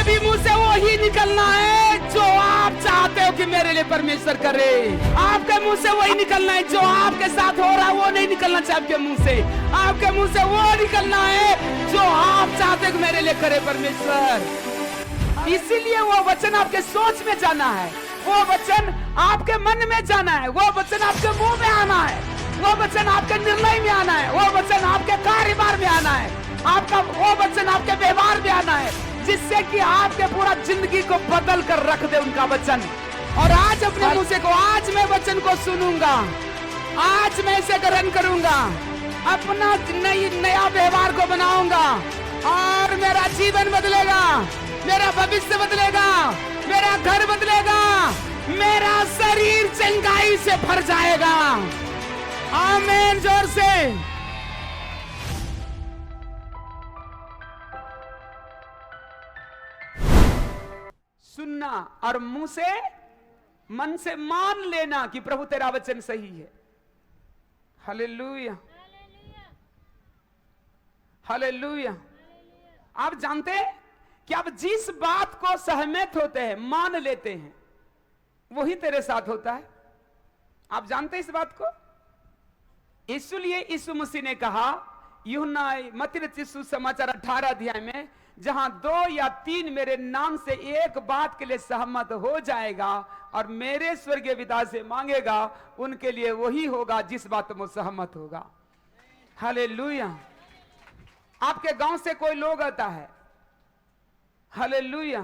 आपके भी मुंह से वो ही निकलना है जो आप चाहते हो कि मेरे लिए परमेश्वर करे। आपके मुंह से वही निकलना है जो आपके साथ हो रहा है, वो नहीं निकलना चाहिए आपके मुंह से। आपके मुंह से वो निकलना है जो आप चाहते हो कि मेरे लिए करे परमेश्वर। इसीलिए वो वचन आपके सोच में जाना है, वो वचन आपके मन में जाना है, वो वचन आपके मुंह में आना है, वो वचन आपके निर्णय में आना है, वो वचन आपके कारोबार में आना है, आपका वो वचन आपके व्यवहार में आना है, जिससे कि आपके पूरा जिंदगी को बदल कर रख दे उनका वचन। और आज अपने मुंह से को, आज मैं वचन को सुनूंगा, आज मैं इसे ग्रहण करूंगा, अपना नया व्यवहार को बनाऊंगा और मेरा जीवन बदलेगा, मेरा भविष्य बदलेगा, मेरा घर बदलेगा, मेरा शरीर चंगाई से भर जाएगा। आमीन, जोर से। सुनना और मुंह से, मन से मान लेना कि प्रभु तेरा वचन सही है। Hallelujah, hallelujah. आप जानते हैं कि आप जिस बात को सहमत होते हैं, मान लेते हैं, वही तेरे साथ होता है। आप जानते हैं इस बात को? इसलिए यीशु मसीह ने कहा यूहन्ना मत्ती रचित सुसमाचार 18 अध्याय में, जहां 2 या 3 मेरे नाम से एक बात के लिए सहमत हो जाएगा और मेरे स्वर्गीय पिता से मांगेगा, उनके लिए वही होगा जिस बात में सहमत होगा। हालेलुया। आपके गांव से कोई लोग आता है, हालेलुया,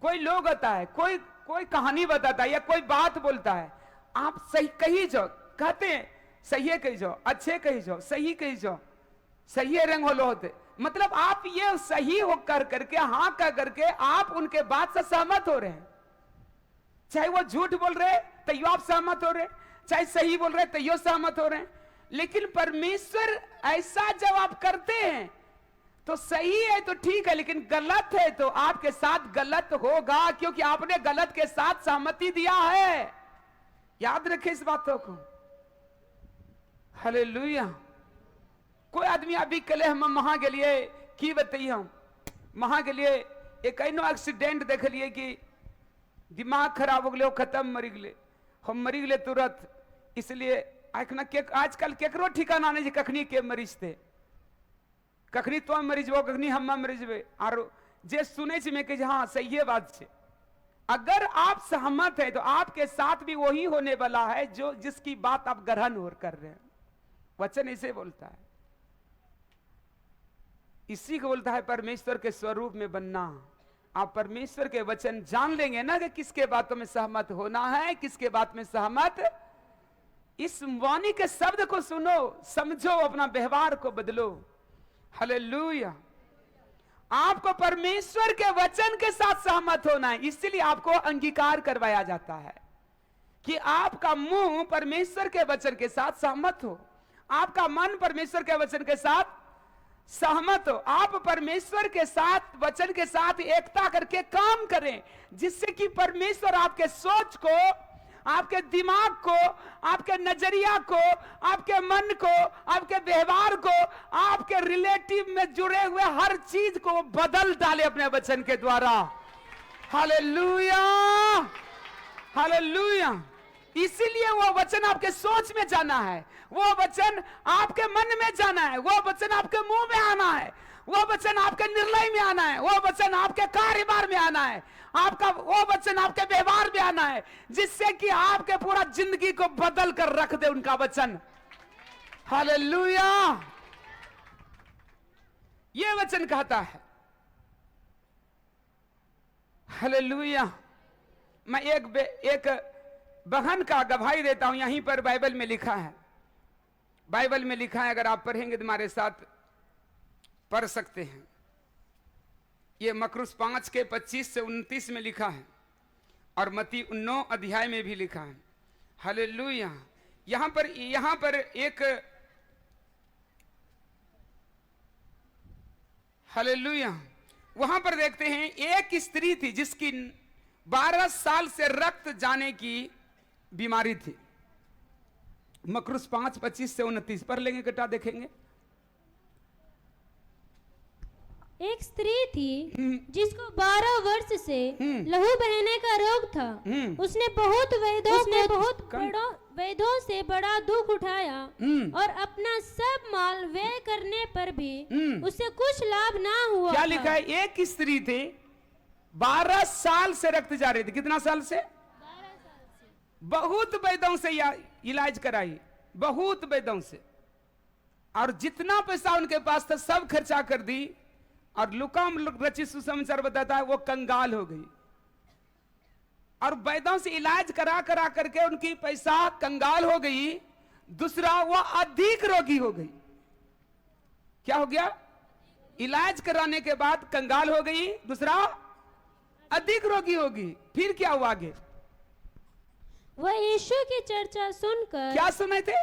कोई लोग आता है, कोई कहानी बताता है या कोई बात बोलता है, आप सही कही जाओ, कहते हैं सही है कही जाओ, अच्छे कही जाओ, सही कही जाओ, सही रंग होलो होते, मतलब आप ये सही हो कर करके, हाँ कह करके आप उनके बात से सहमत हो रहे हैं। चाहे वो झूठ बोल रहे तैयो आप सहमत हो रहे, चाहे सही बोल रहे तैयो सहमत हो रहे हैं। लेकिन परमेश्वर ऐसा जब आप करते हैं तो सही है तो ठीक है, लेकिन गलत है तो आपके साथ गलत होगा, क्योंकि आपने गलत के साथ सहमति दिया है। याद रखें इस बातों को। हालेलुया। कोई आदमी अभी कले हम वहां के लिए की बताइए, हम वहां के लिए एक ऐनो एक्सीडेंट देख लिए कि दिमाग खराब हो गए, खत्म मरी गए, हम मरी गए तुरंत। इसलिए आजकल केकरो ठिकाना नहीं कखनी के मरीज थे, कखनी तो मरीजबो, कखनी हम मरीजबे, और जे सुने में कि हाँ सही बात है। अगर आप सहमत है तो आपके साथ भी वही होने वाला है जो जिसकी बात आप ग्रहण और कर रहे हैं। वचन इसे बोलता है, इसी को बोलता है परमेश्वर के स्वरूप में बनना। आप परमेश्वर के वचन जान लेंगे ना कि किसके बातों में सहमत होना है, किसके बात में सहमत। इस वाणी के शब्द को सुनो, समझो, अपना व्यवहार को बदलो। हालेलुया। आपको परमेश्वर के वचन के साथ सहमत होना है, इसलिए आपको अंगीकार करवाया जाता है कि आपका मुंह परमेश्वर के वचन के साथ सहमत हो, आपका मन परमेश्वर के वचन के साथ सहमत हो, आप परमेश्वर के साथ वचन के साथ एकता करके काम करें, जिससे कि परमेश्वर आपके सोच को, आपके दिमाग को, आपके नजरिया को, आपके मन को, आपके व्यवहार को, आपके रिलेटिव में जुड़े हुए हर चीज को बदल डाले अपने वचन के द्वारा। Hallelujah, hallelujah. इसीलिए वो वचन आपके सोच में जाना है, वो वचन आपके मन में जाना है, वो वचन आपके मुंह में आना है, वो वचन आपके निर्णय में आना है, वो वचन आपके कारोबार में आना है, आपका वो वचन आपके व्यवहार में आना है, जिससे कि आपके पूरा जिंदगी को बदल कर रख दे उनका वचन। हालेलुया। ये वचन कहता है। हालेलुया। मैं एक बहन का गवाही देता हूं, यहीं पर बाइबल में लिखा है, बाइबल में लिखा है, अगर आप पढ़ेंगे तो हमारे साथ पढ़ सकते हैं। ये मकरुस 5 के 25 से 29 में लिखा है और मत्ती 9 अध्याय में भी लिखा है। हालेलुया। यहां पर एक, हालेलुया, वहां पर देखते हैं एक स्त्री थी जिसकी 12 साल से रक्त जाने की बीमारी थी। मकरुस 5:25 से 29 पर लेंगे, कटा देखेंगे। एक स्त्री थी जिसको 12 वर्ष से लहू बहने का रोग था। उसने बहुत वैद्यों से बड़ा दुख उठाया और अपना सब माल व्यय करने पर भी उसे कुछ लाभ ना हुआ। क्या लिखा है? एक स्त्री थी, 12 साल से रक्त जा रही थी। कितना साल से? 12 साल से। बहुत वैद्यों से इलाज कराई, बहुत वैद्यों से, और जितना पैसा उनके पास था सब खर्चा कर दी। और लुका रचित सुसमाचार बताता है वो कंगाल हो गई, और वैद्यों से इलाज करा करा करके उनकी पैसा कंगाल हो गई। दूसरा, वो अधिक रोगी हो गई। क्या हो गया? इलाज कराने के बाद कंगाल हो गई, दूसरा अधिक रोगी होगी। फिर क्या हुआ आगे? वह यीशु की चर्चा सुनकर, क्या सुने थे?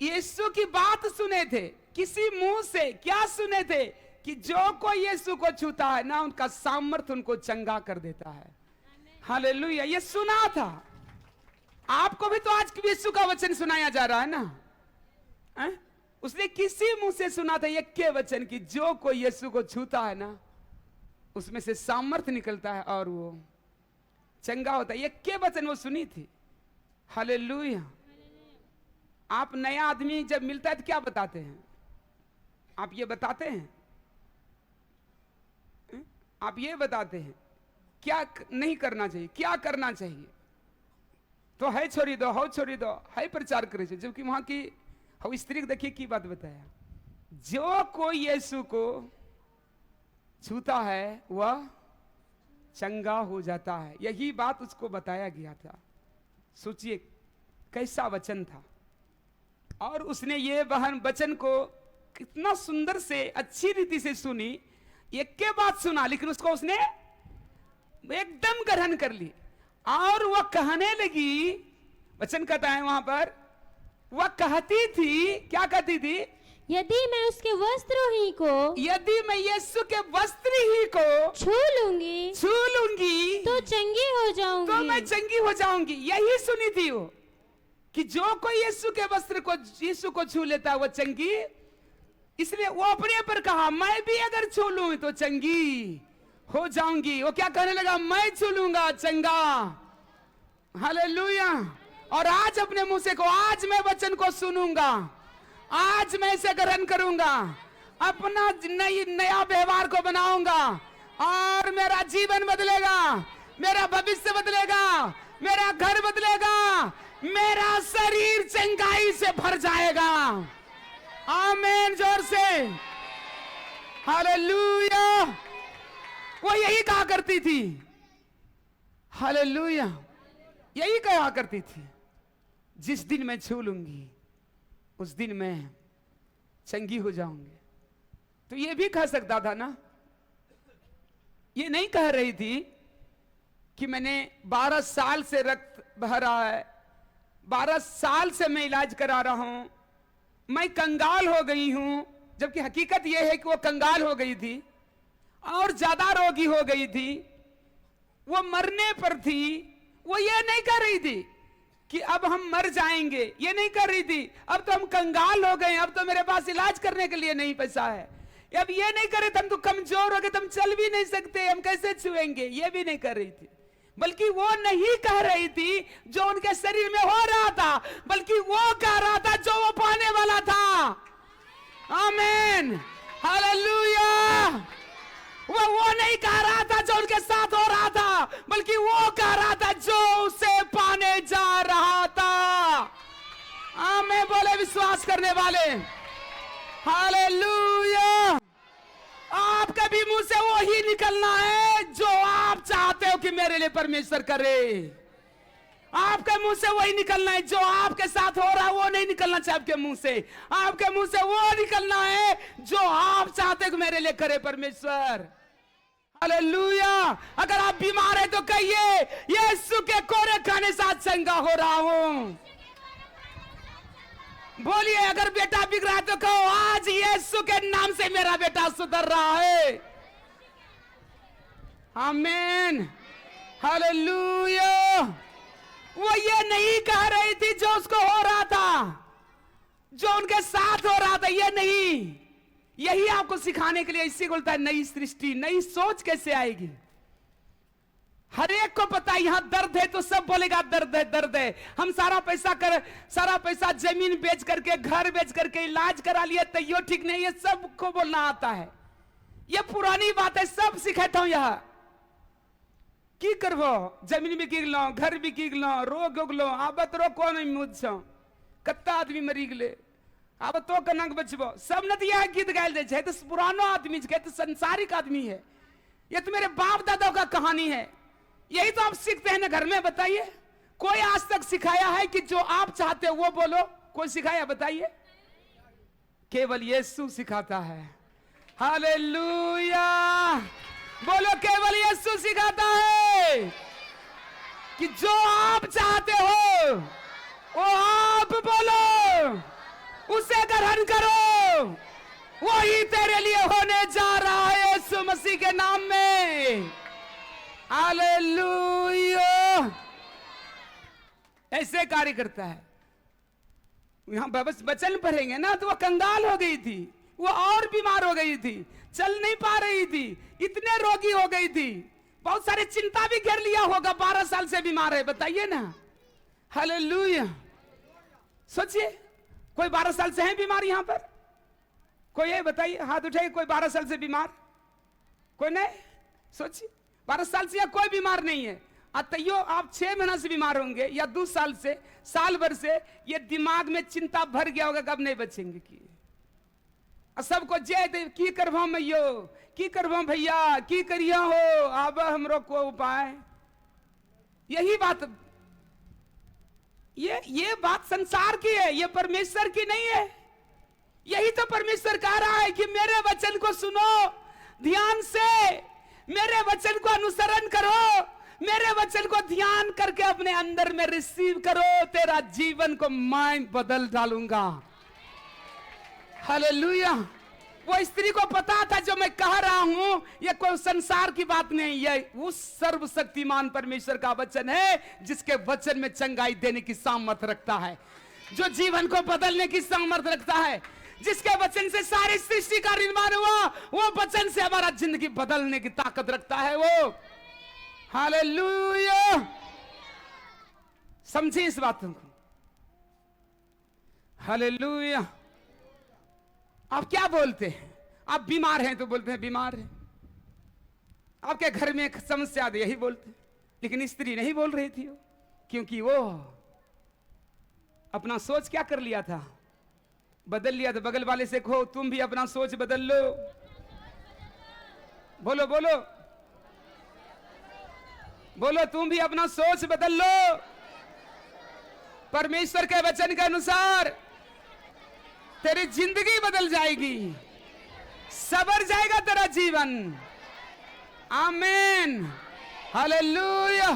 यीशु की बात सुने थे। किसी मुंह से क्या सुने थे? कि जो कोई यीशु को छूता है ना, उनका सामर्थ्य उनको चंगा कर देता है। हालेलुया। ये सुना था। आपको भी तो आज यीशु का वचन सुनाया जा रहा है ना। उसने किसी मुंह से सुना था एक के वचन कि जो कोई यीशु को छूता है ना, उसमें से सामर्थ्य निकलता है और वो चंगा होता है। एक के वचन वो सुनी थी। हालेलुया। आप नया आदमी जब मिलता है तो क्या बताते हैं? आप ये बताते हैं, आप ये बताते हैं क्या नहीं करना चाहिए, क्या करना चाहिए। तो है छोड़ी दो, हो छोड़ी दो, है प्रचार करे। जबकि वहां की हो स्त्री देखिए की बात बताया, जो कोई यीशु को छूता है वह चंगा हो जाता है। यही बात उसको बताया गया था। सोचिए कैसा वचन था। और उसने ये वचन को कितना सुंदर से अच्छी रीति से सुनी। एक के बाद सुना, लेकिन उसको उसने एकदम ग्रहण कर ली। और वह कहने लगी, वचन कहता है वहां पर, वह कहती थी, क्या कहती थी? यदि मैं उसके वस्त्र ही को, यदि मैं यीशु के वस्त्र ही को छू लूंगी तो चंगी हो जाऊंगी। तो मैं चंगी हो जाऊंगी। यही सुनी थी वो, कि जो कोई यीशु के वस्त्र को, यीशु को छू लेता है वो चंगी। इसलिए वो अपने पर कहा, मैं भी अगर छू लूं तो चंगी हो जाऊंगी। वो क्या कहने लगा? मैं छू लूंगा चंगा। हालेलुया। और आज अपने मुंह से को, आज मैं वचन को सुनूंगा, आज मैं इसे ग्रहण करूंगा, अपना नया व्यवहार को बनाऊंगा और मेरा जीवन बदलेगा, मेरा भविष्य बदलेगा, मेरा घर बदलेगा, मेरा शरीर चंगाई से भर जाएगा। आमीन। जोर से हालेलुया। वो यही कहा करती थी। हालेलुया। यही कहा करती थी, जिस दिन मैं छू लूंगी उस दिन मैं चंगी हो जाऊंगी। तो ये भी कह सकता था ना। ये नहीं कह रही थी कि मैंने 12 साल से रक्त बह रहा है, 12 साल से मैं इलाज करा रहा हूं, मैं कंगाल हो गई हूं। जबकि हकीकत यह है कि वो कंगाल हो गई थी और ज्यादा रोगी हो गई थी, वो मरने पर थी। वो ये नहीं कर रही थी कि अब हम मर जाएंगे, ये नहीं कर रही थी। अब तो हम कंगाल हो गए, अब तो मेरे पास इलाज करने के लिए नहीं पैसा है। अब ये नहीं कर रहे थे, हम तो कमजोर हो गए, हम चल भी नहीं सकते, हम कैसे छुएंगे, ये भी नहीं कर रही थी। बल्कि वो नहीं कह रही थी जो उनके शरीर में हो रहा था, बल्कि वो कह रहा था जो वो पाने वाला था। आमीन। हालेलुया। वो नहीं कह रहा था जो उनके साथ हो रहा था, बल्कि वो कह रहा था जो उसे पाने जा रहा था। आमीन। बोले विश्वास करने वाले। हालेलुया। आपके भी मुंह से वो ही निकलना है जो आप चाहते हो कि मेरे लिए परमेश्वर करे। आपके मुंह से वही निकलना है। जो आपके साथ हो रहा है वो नहीं निकलना चाहिए आपके मुंह से। आपके मुंह से वो निकलना है जो आप चाहते हो कि मेरे लिए करे परमेश्वर। हालेलुया। अगर आप बीमार है तो कहिए, यीशु के कोरे खाने से चंगा हो रहा हूं। बोलिए, अगर बेटा बिगड़ा है तो कहो, आज यीशु के नाम से मेरा बेटा सुधर रहा है। आमीन। हालेलुया। वो ये नहीं कह रही थी जो उसको हो रहा था, जो उनके साथ हो रहा था, ये नहीं। यही आपको सिखाने के लिए इसी बोलता है नई सृष्टि, नई सोच कैसे आएगी। हर एक को पता है यहां दर्द है तो सब बोलेगा दर्द है, दर्द है। हम सारा पैसा जमीन बेच करके, घर बेच करके इलाज करा लिए तो यो ठीक नहीं है, सबको बोलना आता है। ये पुरानी बात है, सब सिखाता हूं यहां। की करबो, जमीन भी कीग लो, घर भी कीग लो, रोग उगलो, अब तो कौन मुझ कत्ता आदमी मरी गए, अब तो कनक बचबो, सब न यह गीत गायल दे छै। तो पुरानो आदमी है, तो संसारिक आदमी है। ये तो मेरे बाप दादाओं का कहानी है। यही तो आप सीखते हैं ना घर में। बताइए, कोई आज तक सिखाया है कि जो आप चाहते हो वो बोलो? कोई सिखाया? बताइए। केवल यीशु सिखाता है। हालेलुया, बोलो, केवल यीशु सिखाता है कि जो आप चाहते हो वो आप बोलो, उसे ग्रहण करो, वही तेरे लिए होने जा रहा है यीशु मसीह के नाम में। हालेलुया, ऐसे कार्य करता है। यहां बस वचन पढ़ेंगे ना, तो वो कंगाल हो गई थी, वो और बीमार हो गई थी, चल नहीं पा रही थी, इतने रोगी हो गई थी, बहुत सारे चिंता भी घेर लिया होगा, 12 साल से बीमार है। बताइए ना। हालेलुया, सोचिए, कोई 12 साल से है बीमार यहां पर? कोई है? बताइए, हाथ उठाइए। कोई 12 साल से बीमार? कोई नहीं? सोचिए, 12 साल से या कोई बीमार नहीं है। तैयो आप 6 महीना से बीमार होंगे या 2 साल से, साल भर से, ये दिमाग में चिंता भर गया होगा कब नहीं बचेंगे की। सबको जय दे, की करवा मैयो, की करवा भैया, की करिया हो, अब हमरो को उपाय। यही बात, ये बात संसार की है, ये परमेश्वर की नहीं है। यही तो परमेश्वर कह रहा है कि मेरे वचन को सुनो ध्यान से, मेरे वचन को अनुसरण करो, मेरे वचन को ध्यान करके अपने अंदर में रिसीव करो, तेरा जीवन को मैं बदल डालूंगा। हालेलुया। वो स्त्री को पता था जो मैं कह रहा हूं ये कोई संसार की बात नहीं, ये उस सर्वशक्तिमान परमेश्वर का वचन है, जिसके वचन में चंगाई देने की सामर्थ रखता है, जो जीवन को बदलने की सामर्थ रखता है, जिसके वचन से सारी सृष्टि का निर्माण हुआ, वो वचन से हमारा जिंदगी बदलने की ताकत रखता है वो। हालेलुया, समझिए इस बात को। हालेलुया। आप क्या बोलते हैं? आप बीमार हैं तो बोलते हैं बीमार हैं। आपके घर में एक समस्या है, यही बोलते हैं। लेकिन स्त्री नहीं बोल रही थी वो, क्योंकि वो अपना सोच क्या कर लिया था? बदल लिया था। बगल वाले से कहो, तुम भी अपना सोच बदल लो। बोलो बोलो बोलो, तुम भी अपना सोच बदल लो परमेश्वर के वचन के अनुसार। तेरी जिंदगी बदल जाएगी, सवर जाएगा तेरा जीवन। आमीन, हालेलुया।